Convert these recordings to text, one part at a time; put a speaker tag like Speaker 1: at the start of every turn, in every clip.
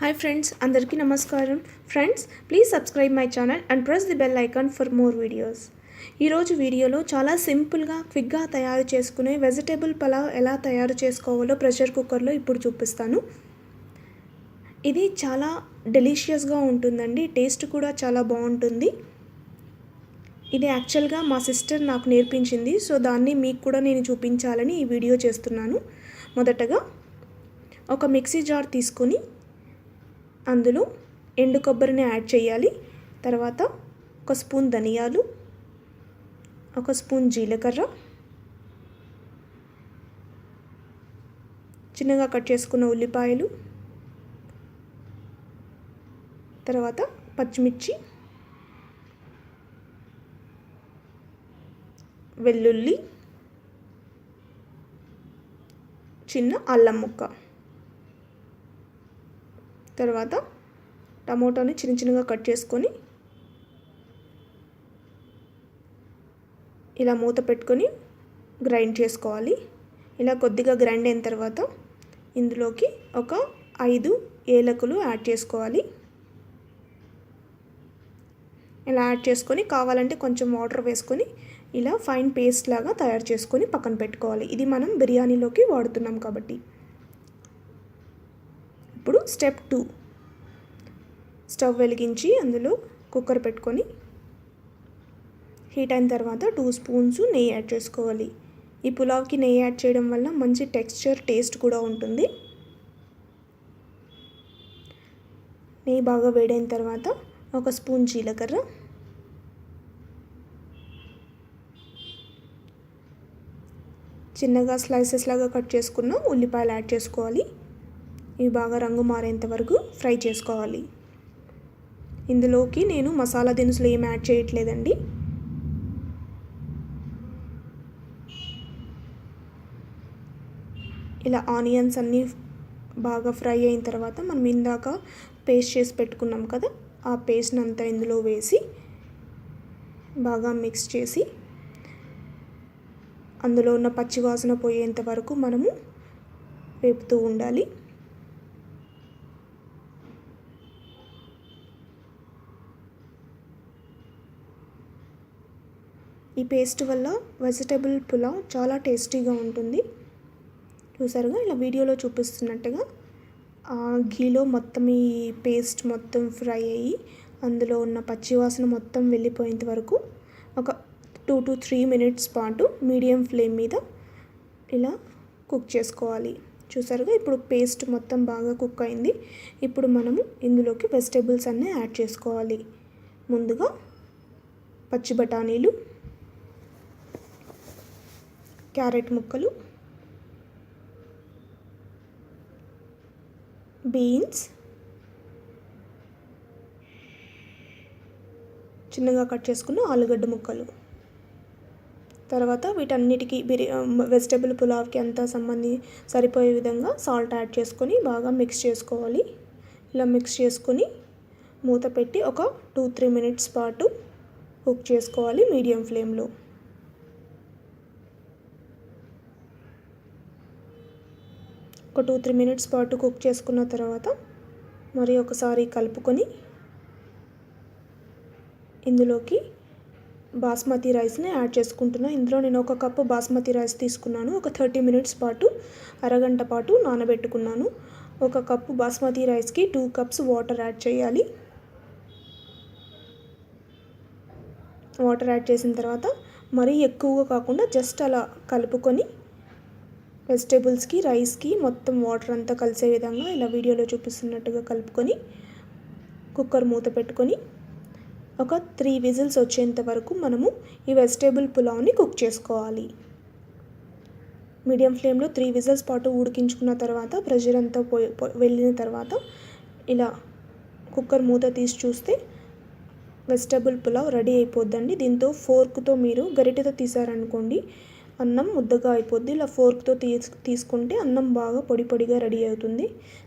Speaker 1: Hi friends, అందరికీ నమస్కారం. Friends, please subscribe my channel and press the bell icon for more videos. ఈరోజు వీడియోలో చాలా సింపుల్గా క్విక్గా తయారు చేసుకునే వెజిటేబుల్ పలావ్ ఎలా తయారు చేసుకోవాలో ప్రెషర్ కుక్కర్లో ఇప్పుడు చూపిస్తాను. ఇది చాలా డెలిషియస్గా ఉంటుందండి, టేస్ట్ కూడా చాలా బాగుంటుంది. ఇది యాక్చువల్గా మా సిస్టర్ నాకు నేర్పించింది, సో దాన్ని మీకు కూడా నేను చూపించాలని ఈ వీడియో చేస్తున్నాను. మొదటగా ఒక మిక్సీ జార్ తీసుకొని అందులో ఎండు కొబ్బరిని యాడ్ చేయాలి. తర్వాత ఒక స్పూన్ ధనియాలు, ఒక స్పూన్ జీలకర్ర, చిన్నగా కట్ చేసుకున్న ఉల్లిపాయలు, తర్వాత పచ్చిమిర్చి, వెల్లుల్లి, చిన్న అల్లం ముక్క, తర్వాత టమోటాని చిన్న చిన్నగా కట్ చేసుకొని ఇలా మూత పెట్టుకొని గ్రైండ్ చేసుకోవాలి. ఇలా కొద్దిగా గ్రైండ్ అయిన తర్వాత ఇందులోకి ఒక 5 ఏలకులు యాడ్ చేసుకోవాలి. ఇలా యాడ్ చేసుకొని కావాలంటే కొంచెం వాటర్ వేసుకొని ఇలా ఫైన్ పేస్ట్ లాగా తయారు చేసుకొని పక్కన పెట్టుకోవాలి. ఇది మనం బిర్యానీలోకి వాడుతున్నాం కాబట్టి. ఇప్పుడు స్టెప్ 2, స్టవ్ వెలిగించి అందులో కుక్కర్ పెట్టుకొని హీట్ అయిన తర్వాత 2 స్పూన్స్ నెయ్యి యాడ్ చేసుకోవాలి. ఈ పులావ్కి నెయ్యి యాడ్ చేయడం వల్ల మంచి టెక్స్చర్, టేస్ట్ కూడా ఉంటుంది. నెయ్యి బాగా వేడైన తర్వాత ఒక స్పూన్ జీలకర్ర, చిన్నగా స్లైసెస్ లాగా కట్ చేసుకున్న ఉల్లిపాయలు యాడ్ చేసుకోవాలి. ఇవి బాగా రంగు మారేంత వరకు ఫ్రై చేసుకోవాలి. ఇందులోకి నేను మసాలా దినుసులు ఏం యాడ్ చేయట్లేదండి. ఇలా ఆనియన్స్ అన్నీ బాగా ఫ్రై అయిన తర్వాత మనం ఇందాక పేస్ట్ చేసి పెట్టుకున్నాం కదా, ఆ పేస్ట్ని అంతా ఇందులో వేసి బాగా మిక్స్ చేసి అందులో ఉన్న పచ్చి వాసన పోయేంత వరకు మనము వేపుతూ ఉండాలి. ఈ పేస్ట్ వల్ల వెజిటేబుల్ పులావ్ చాలా టేస్టీగా ఉంటుంది. చూసారుగా, ఇలా వీడియోలో చూపిస్తున్నట్టుగా ఘీలో మొత్తం ఈ పేస్ట్ మొత్తం ఫ్రై అయ్యి అందులో ఉన్న పచ్చివాసన మొత్తం వెళ్ళిపోయేంత వరకు ఒక 2 to 3 minutes పాటు మీడియం ఫ్లేమ్ మీద ఇలా కుక్ చేసుకోవాలి. చూసారుగా, ఇప్పుడు పేస్ట్ మొత్తం బాగా కుక్ అయింది. ఇప్పుడు మనము ఇందులోకి వెజిటేబుల్స్ అన్నీ యాడ్ చేసుకోవాలి. ముందుగా పచ్చి బఠానీలు, క్యారెట్ ముక్కలు, బీన్స్, చిన్నగా కట్ చేసుకున్న ఆలుగడ్డ ముక్కలు, తర్వాత వీటన్నిటికీ వెజిటేబుల్ పులావ్కి అంతా సరిపోయే విధంగా సాల్ట్ యాడ్ చేసుకొని బాగా మిక్స్ చేసుకోవాలి. ఇలా మిక్స్ చేసుకొని మూత పెట్టి ఒక 2-3 minutes పాటు కుక్ చేసుకోవాలి మీడియం ఫ్లేమ్లో. ఒక 2-3 minutes పాటు కుక్ చేసుకున్న తర్వాత మరి ఒకసారి కలుపుకొని ఇందులోకి బాస్మతి రైస్ని యాడ్ చేసుకుంటున్నాను. ఇందులో నేను 1 కప్పు బాస్మతి రైస్ తీసుకున్నాను. ఒక 30 minutes పాటు, అరగంట పాటు నానబెట్టుకున్నాను. 1 కప్పు బాస్మతి రైస్కి 2 cups వాటర్ యాడ్ చేయాలి. వాటర్ యాడ్ చేసిన తర్వాత మరీ ఎక్కువగా కాకుండా జస్ట్ అలా కలుపుకొని వెజిటేబుల్స్కి, రైస్కి మొత్తం వాటర్ అంతా కలిసే విధంగా ఇలా వీడియోలో చూపిస్తున్నట్టుగా కలుపుకొని కుక్కర్ మూత పెట్టుకొని ఒక 3 whistles వచ్చేంత వరకు మనము ఈ వెజిటేబుల్ పులావ్ని కుక్ చేసుకోవాలి. మీడియం ఫ్లేమ్లో 3 whistles పాటు ఉడికించుకున్న తర్వాత ప్రెషర్ అంతా వెళ్ళిన తర్వాత ఇలా కుక్కర్ మూత తీసి చూస్తే వెజిటేబుల్ పులావ్ రెడీ అయిపోద్దండి. దీంతో ఫోర్క్తో మీరు గరిటెతో తీసారనుకోండి అన్నం ముద్దగా అయిపోద్ది. ఇలా ఫోర్క్తో తీసుకుంటే అన్నం బాగా పొడి పొడిగా రెడీ అవుతుంది.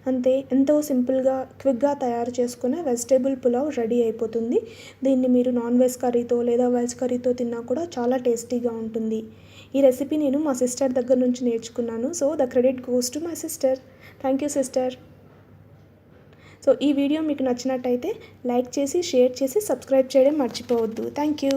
Speaker 1: అంతే, ఎంతో సింపుల్గా క్విక్గా తయారు చేసుకునే వెజిటేబుల్ పులావ్ రెడీ అయిపోతుంది. దీన్ని మీరు నాన్ వెజ్ కర్రీతో లేదా వెజ్ కర్రీతో తిన్నా కూడా చాలా టేస్టీగా ఉంటుంది. ఈ రెసిపీ నేను మా సిస్టర్ దగ్గర నుంచి నేర్చుకున్నాను. So the credit goes to my sister. Thank you sister. So ఈ వీడియో మీకు నచ్చినట్టయితే లైక్ చేసి షేర్ చేసి సబ్స్క్రైబ్ చేయడం మర్చిపోవద్దు. Thank you.